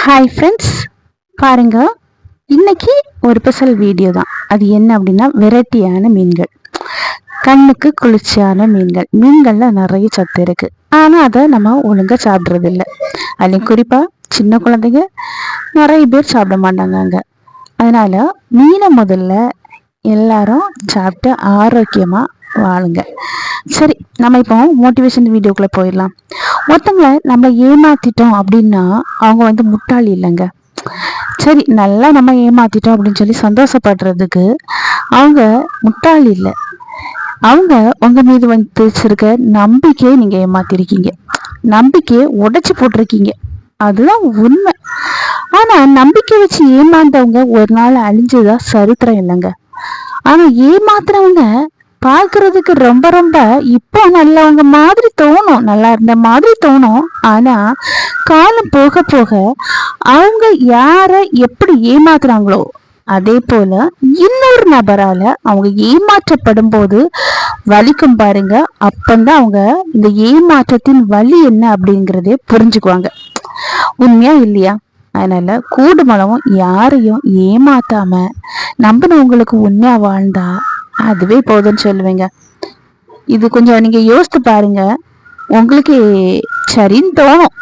Hi friends, பாருங்க, இன்னைக்கு ஒரு ஸ்பெஷல் வீடியோ தான். அது என்ன அப்படின்னா, வெரைட்டியான மீன்கள், கண்ணுக்கு குளிர்ச்சியான மீன்கள். மீன்கள்ல நிறைய சத்து இருக்கு, ஆனால் அதை நம்ம ஒழுங்காக சாப்பிட்றது இல்லை. அதுலேயும் குறிப்பாக சின்ன குழந்தைங்க நிறைய பேர் சாப்பிட மாட்டாங்க அங்கே. அதனால மீனை முதல்ல எல்லாரும் சாப்பிட்டு ஆரோக்கியமாக வாழுங்க. சரி, நம்ம இப்போ மோட்டிவேஷன் வீடியோக்குள்ளே போயிடலாம். ஒருத்தங்களை நம்ம ஏமாத்திட்டோம் அப்படின்னா அவங்க முட்டாளி இல்லைங்க. சரி, நல்லா நம்ம ஏமாத்திட்டோம் அப்படின்னு சொல்லி சந்தோஷப்படுறதுக்கு அவங்க முட்டாளி இல்லை. அவங்க உங்க மீது வச்சிருக்க நம்பிக்கையை நீங்க ஏமாத்திருக்கீங்க, நம்பிக்கையை உடைச்சு போட்டிருக்கீங்க. அதுதான் உண்மை. ஆனா நம்பிக்கை வச்சு ஏமாந்தவங்க ஒரு நாள் அழிஞ்சதா சரித்திரம் இல்லைங்க. ஆனா ஏமாத்துறவங்க பாக்குறதுக்கு ரொம்ப ரொம்ப இப்போ நல்லவங்க மாதிரி தோணும், நல்லா இருந்த மாதிரி தோணும். ஆனா காலம் போக போக அவங்க யார எப்படி ஏமாத்துறாங்களோ அதே போல இன்னொரு நபரால அவங்க ஏமாற்றப்படும் போது வலிக்கும் பாருங்க. அப்பந்தான் அவங்க இந்த ஏமாற்றத்தின் வலி என்ன அப்படிங்கிறதே புரிஞ்சுக்குவாங்க. உண்மையா இல்லையா? அதனால கூடுமளவும் யாரையும் ஏமாத்தாம நம்பினவங்களுக்கு உண்மையா வாழ்ந்தா அதுவே போதும்னு சொல்லுவேங்க. இது கொஞ்சம் நீங்க யோசித்து பாருங்க, உங்களுக்கு சரின்னு தோணும்.